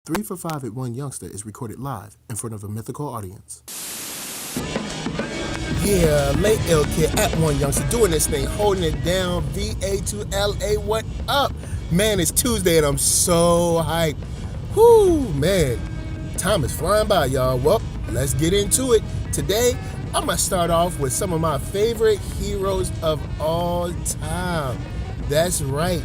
3 for 5 at One Youngster is recorded live in front of a mythical audience. Yeah, late L Kid at One Youngster doing this thing, holding it down. VA to LA, what up? Man, it's Tuesday and I'm so hyped. Whoo, man. Time is flying by, y'all. Well, let's get into it. Today, I'm going to start off with some of my favorite heroes of all time. That's right.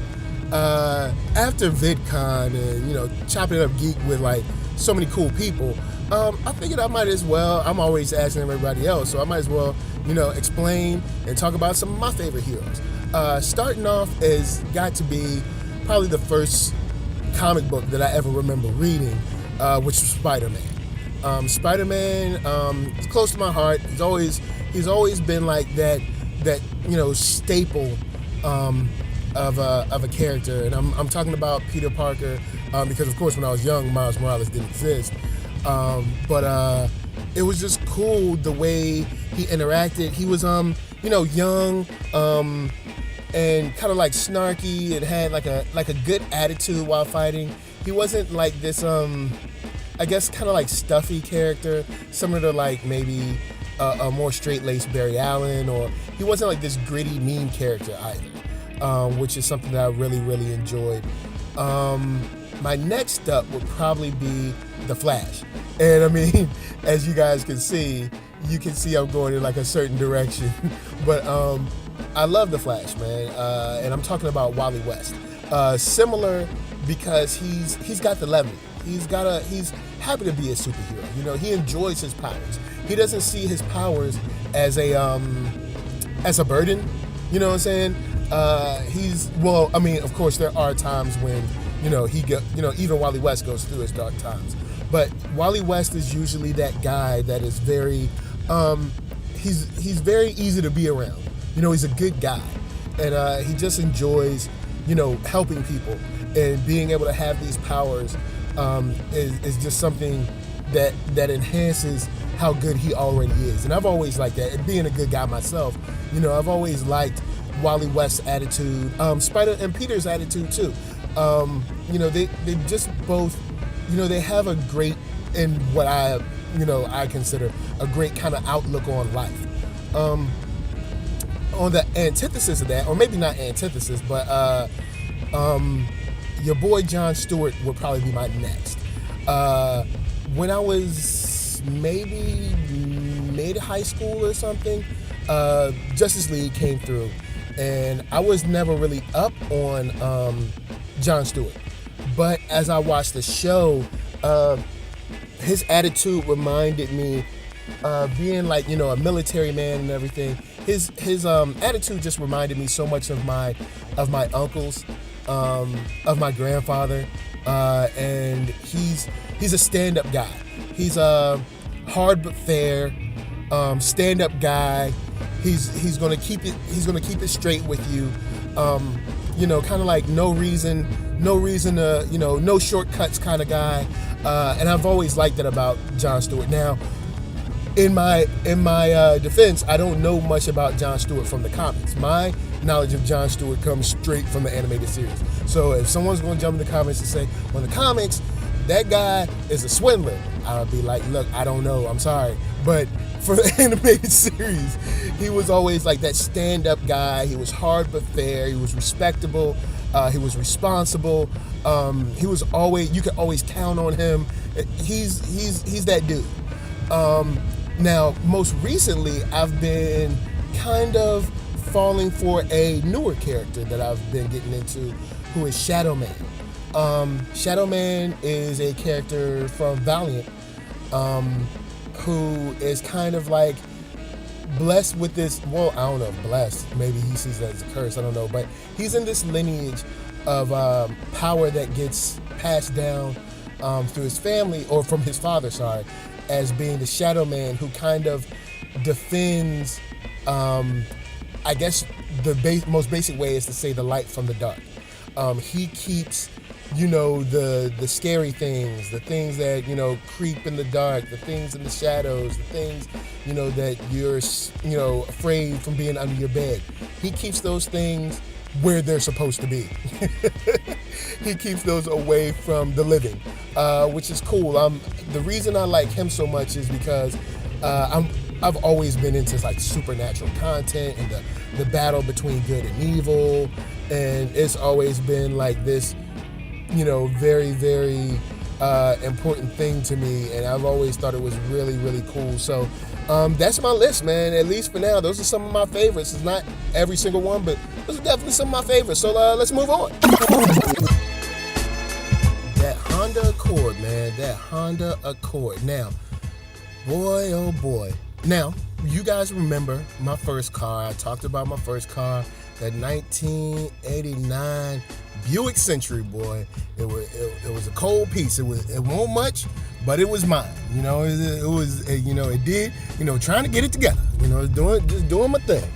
After VidCon and, chopping it up geek with, so many cool people, I figured I might as well, I'm always asking everybody else, so I might as well, explain and talk about some of my favorite heroes. Starting off has got to be probably the first comic book that I ever remember reading, which was Spiderman. Spiderman is close to my heart. He's always been like that staple of a character, and I'm talking about Peter Parker, because of course when I was young, Miles Morales didn't exist. But it was just cool the way he interacted. He was young, and kind of snarky, and had like a good attitude while fighting. He wasn't like this I guess kind of stuffy character, similar to maybe a more straight-laced Barry Allen, or he wasn't like this gritty, mean character either, which is something that I really, really enjoyed. My next up would probably be The Flash. And I mean, as you guys can see I'm going in a certain direction. But I love The Flash, man. And I'm talking about Wally West. Similar because he's got the levity. He's happy to be a superhero. He enjoys his powers. He doesn't see his powers as a burden. You know what I'm saying? Of course there are times when, even Wally West goes through his dark times. But Wally West is usually that guy that is very, he's very easy to be around. He's a good guy. And he just enjoys, helping people. And being able to have these powers is just something that enhances how good he already is. And I've always liked that. And being a good guy myself, I've always liked Wally West's attitude, Spider and Peter's attitude too. They just both, they have a great, in what I consider a great kind of outlook on life. On the antithesis of that, or maybe not antithesis, but your boy John Stewart would probably be my next. When I was maybe mid-high school or something, Justice League came through, and I was never really up on John Stewart. But as I watched the show, his attitude reminded me, being a military man and everything. His attitude just reminded me so much of my uncles, of my grandfather, and he's a stand-up guy. He's a hard but fair stand-up guy. He's gonna keep it straight with you. Kind of like no reason to, no shortcuts kind of guy. And I've always liked that about John Stewart. Now, in my defense, I don't know much about John Stewart from the comics. My knowledge of John Stewart comes straight from the animated series. So if someone's going to jump in the comments and say, well, in the comics, that guy is a swindler, I'll be like, look, I don't know, I'm sorry. But for the animated series, he was always like that stand-up guy. He was hard but fair. He was respectable. He was responsible. He was always, you could always count on him. He's that dude. Now, most recently, I've been kind of falling for a newer character that I've been getting into, who is Shadowman. Shadowman is a character from Valiant, who is kind of blessed with this, well, I don't know, blessed, maybe he sees that as a curse, I don't know, but he's in this lineage of power that gets passed down through his family, or from his father, sorry, as being the Shadowman, who kind of defends, I guess the most basic way is to say the light from the dark. He keeps, the scary things, the things that, creep in the dark, the things in the shadows, the things, that you're, afraid from being under your bed. He keeps those things where they're supposed to be. he keeps those away from the living, which is cool. The reason I like him so much is because I've always been into like supernatural content and the battle between good and evil, and it's always been like this, very, very important thing to me, and I've always thought it was really, really cool. So that's my list, man. At least for now, those are some of my favorites. It's not every single one, but those are definitely some of my favorites. So let's move on. That Honda Accord, man. That Honda Accord. Now, boy, oh boy. Now, you guys remember my first car. I talked about my first car, that 1989 Buick Century, boy. It was a cold piece. It wasn't much, but it was mine. It did, trying to get it together. Just doing my thing.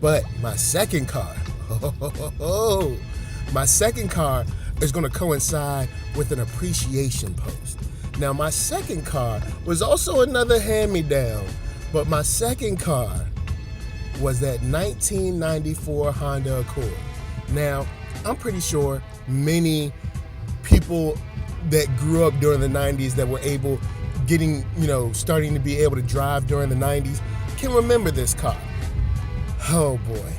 But my second car, my second car is going to coincide with an appreciation post. Now, my second car was also another hand-me-down, but my second car was that 1994 Honda Accord. Now, I'm pretty sure many people that grew up during the 90s that were starting to be able to drive during the 90s can remember this car. Oh boy.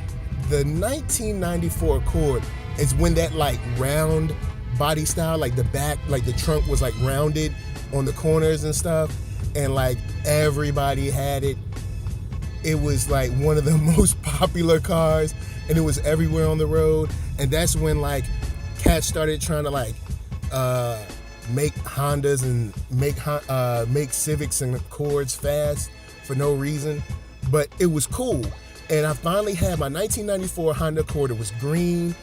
The 1994 Accord is when that like round body style, like the back, like the trunk was like rounded on the corners and stuff, and like everybody had it. It was like one of the most popular cars, and it was everywhere on the road. And that's when like cats started trying to like make Hondas and make Civics and Accords fast for no reason, but it was cool. And I finally had my 1994 Honda Accord. It was green.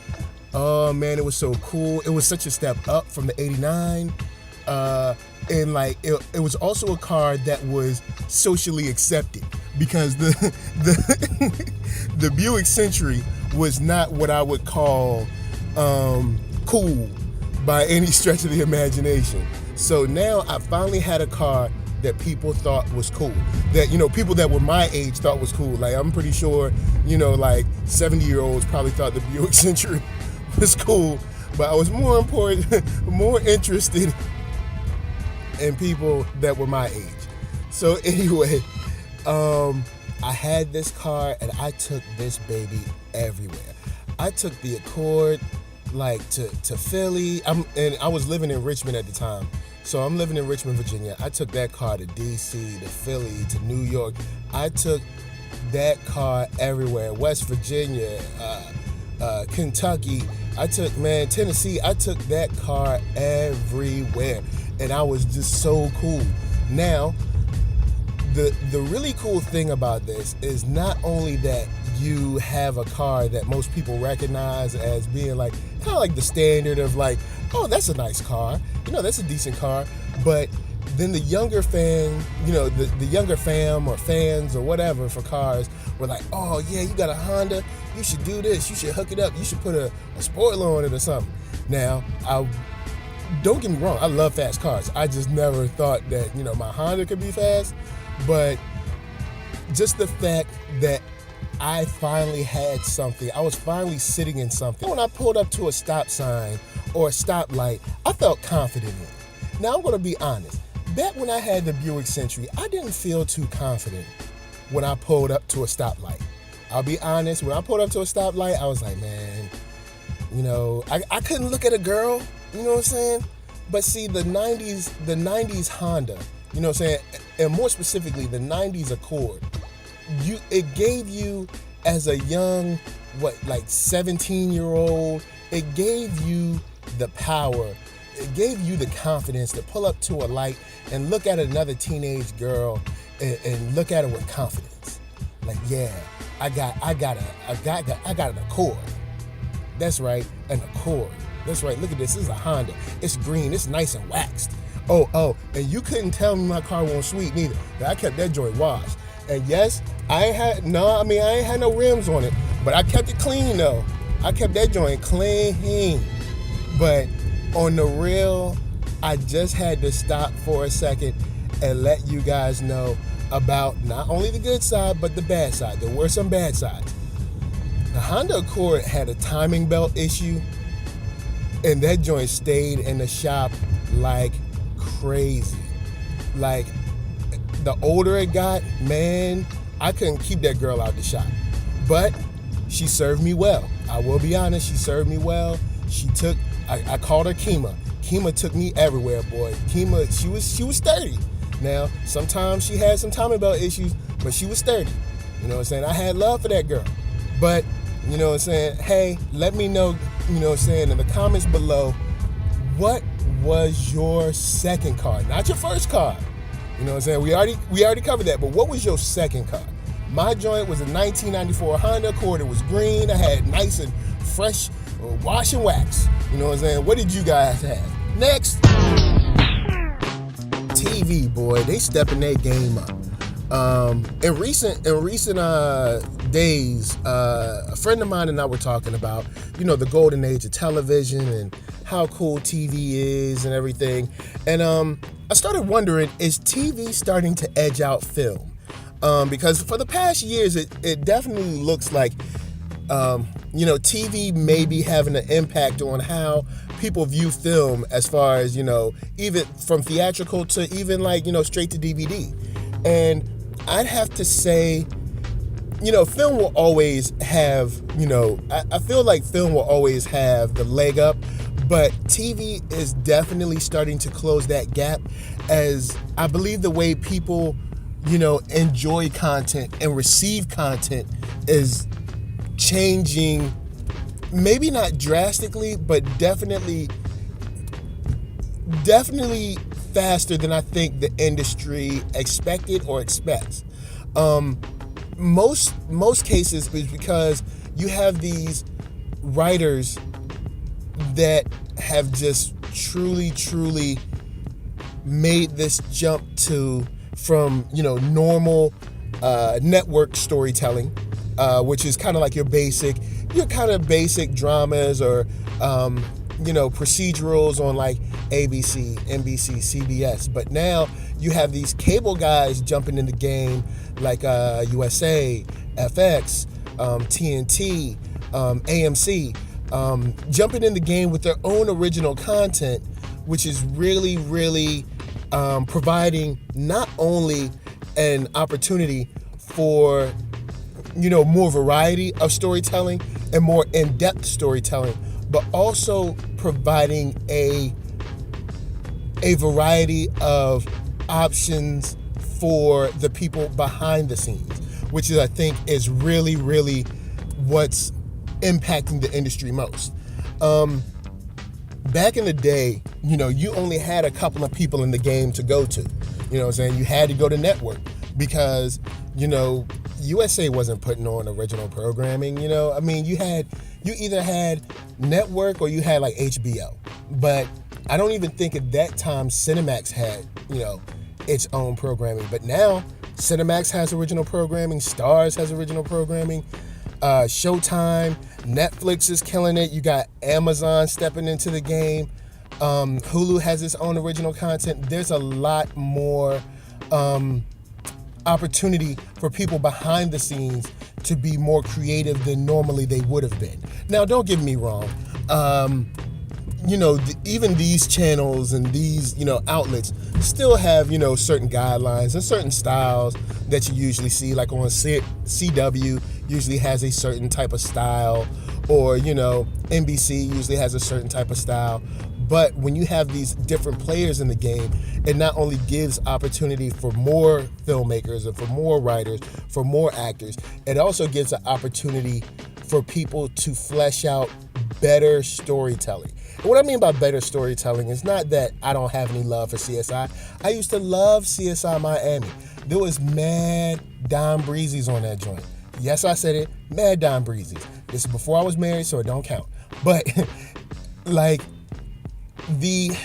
Oh man, it was so cool. It was such a step up from the 89. And like it was also a car that was socially accepted, because the Buick Century was not what I would call cool by any stretch of the imagination. So now I finally had a car that people thought was cool, that people that were my age thought was cool. Like I'm pretty sure like 70-year-olds probably thought the Buick Century was cool, but I was more interested in people that were my age. So anyway, I had this car and I took this baby everywhere. I took the Accord like to Philly. I was living in Richmond at the time. So I'm living in Richmond, Virginia. I took that car to DC, to Philly, to New York. I took that car everywhere. West Virginia, Kentucky. Tennessee. I took that car everywhere. And I was just so cool. Now, the really cool thing about this is not only that you have a car that most people recognize as being like kind of like the standard of like, oh, that's a nice car, that's a decent car, but then the younger fan, the younger fam or fans or whatever for cars were like, oh yeah, you got a Honda, you should do this, you should hook it up, you should put a spoiler on it or something. Now, don't get me wrong, I love fast cars. I just never thought that, my Honda could be fast, but just the fact that I finally had something, I was finally sitting in something. When I pulled up to a stop sign or a stoplight, I felt confident in it. Now, I'm going to be honest. Back when I had the Buick Century, I didn't feel too confident when I pulled up to a stoplight. I'll be honest, when I pulled up to a stoplight, I was like, man, I couldn't look at a girl, you know what I'm saying? But see, the 90s Honda, you know what I'm saying? And more specifically, the 90s Accord, it gave you as a young, 17-year-old, it gave you the power, it gave you the confidence to pull up to a light and look at another teenage girl and look at her with confidence. Like, yeah, I got an Accord. That's right, an Accord. That's right, look at this is a Honda. It's green, it's nice and waxed. Oh, and you couldn't tell me my car wasn't sweet neither. I kept that joint washed. And yes, I ain't had no rims on it, but I kept it clean though. I kept that joint clean. But on the real, I just had to stop for a second and let you guys know about not only the good side, but the bad side. There were some bad sides. The Honda Accord had a timing belt issue And that joint stayed in the shop like crazy. Like, the older it got, man, I couldn't keep that girl out the shop. But she served me well. I will be honest, she served me well. I called her Kima. Kima took me everywhere, boy. Kima, she was sturdy. Now, sometimes she had some timing belt issues, but she was sturdy. You know what I'm saying? I had love for that girl. But, you know what I'm saying, hey, let me know, you know what I'm saying, in the comments below, what was your second car? Not your first car. You know what I'm saying? We already covered that, but what was your second car? My joint was a 1994 Honda Accord. It was green. I had nice and fresh wash and wax. You know what I'm saying? What did you guys have? Next. TV, boy, they stepping their game up. In recent days, a friend of mine and I were talking about, you know, the golden age of television and how cool TV is and everything. And I started wondering, is TV starting to edge out film? Because for the past years, it definitely looks like, you know, TV may be having an impact on how people view film, as far as, you know, even from theatrical to even like, you know, straight to DVD. And I'd have to say, you know, film will always have, you know, I feel like film will always have the leg up, but TV is definitely starting to close that gap, as I believe the way people, you know, enjoy content and receive content is changing, maybe not drastically, but definitely faster than I think the industry expected or expects. Most cases is because you have these writers that have just truly made this jump from, you know, normal network storytelling, which is kind of like your kind of basic dramas or you know, procedurals on like ABC, NBC, CBS. But now you have these cable guys jumping in the game, like USA, FX, TNT, AMC, jumping in the game with their own original content, which is really providing not only an opportunity for, you know, more variety of storytelling and more in-depth storytelling, but also providing a variety of options for the people behind the scenes, which is, I think, is really what's impacting the industry most. Back in the day, you know, you only had a couple of people in the game to go to. You know what I'm saying? You had to go to network because, you know, USA wasn't putting on original programming. You know, I mean, you either had network or you had like HBO. But I don't even think at that time Cinemax had, you know, its own programming. But now Cinemax has original programming, Starz has original programming, Showtime, Netflix is killing it. You got Amazon stepping into the game. Hulu has its own original content. There's a lot more opportunity for people behind the scenes to be more creative than normally they would have been. Now, don't get me wrong. You know, even these channels and these, you know, outlets still have, you know, certain guidelines and certain styles that you usually see, like on CW usually has a certain type of style, or, you know, NBC usually has a certain type of style. But when you have these different players in the game, it not only gives opportunity for more filmmakers and for more writers, for more actors, it also gives an opportunity for people to flesh out better storytelling. And what I mean by better storytelling is not that I don't have any love for CSI. I used to love CSI Miami. There was mad Don Breezes on that joint. Yes, I said it, mad Don Breezes. This is before I was married, so it don't count. But like the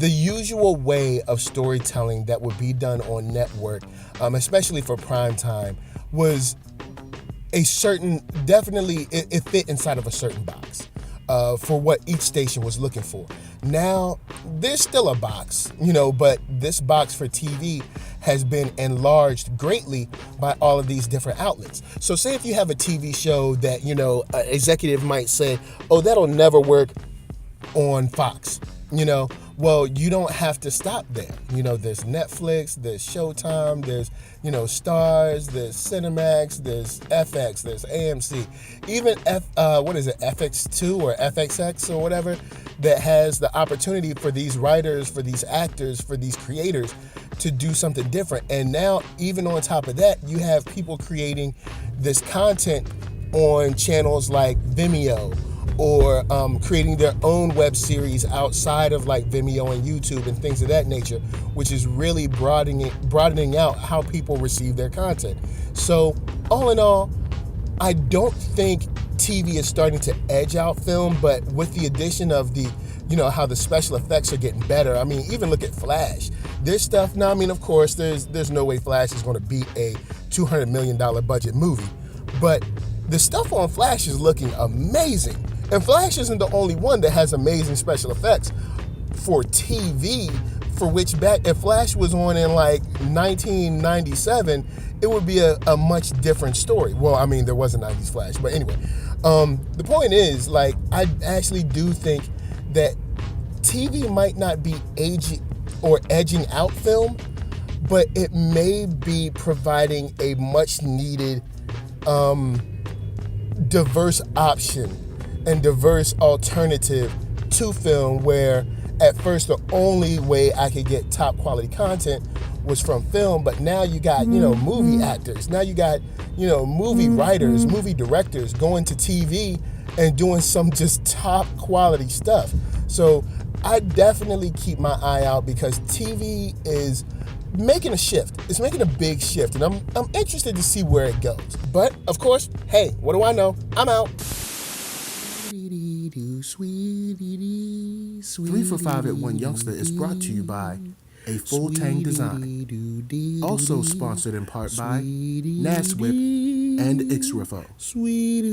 usual way of storytelling that would be done on network, especially for prime time, was a certain, definitely it fit inside of a certain box for what each station was looking for. Now, there's still a box, you know, but this box for TV has been enlarged greatly by all of these different outlets. So say if you have a TV show that, you know, an executive might say, oh, that'll never work on Fox. You know, well, you don't have to stop there. You know, there's Netflix, there's Showtime, there's, you know, Starz, there's Cinemax, there's FX, there's AMC, even FX2 or FXX or whatever, that has the opportunity for these writers, for these actors, for these creators to do something different. And now, even on top of that, you have people creating this content on channels like Vimeo, or creating their own web series outside of like Vimeo and YouTube and things of that nature, which is really broadening out how people receive their content. So all in all, I don't think TV is starting to edge out film, but with the addition of the, you know, how the special effects are getting better. I mean, even look at Flash. There's stuff now. I mean, of course, there's no way Flash is going to beat a $200 million budget movie, but the stuff on Flash is looking amazing. And Flash isn't the only one that has amazing special effects for TV, for which if Flash was on in like 1997, it would be a much different story. Well, I mean, there was a 90s Flash, but anyway. The point is, like, I actually do think that TV might not be aging or edging out film, but it may be providing a much needed diverse option and diverse alternative to film, where at first the only way I could get top quality content was from film, but now you got, you know, movie actors, now you got, you know, movie writers, movie directors going to TV and doing some just top quality stuff. So I definitely keep my eye out, because TV is making a shift. It's making a big shift, and I'm interested to see where it goes. But of course, hey, what do I know? I'm out. 3 for 5 at 1 Youngster is brought to you by A Full Tang Design. Also sponsored in part by Naswip and Xrifo. Sweet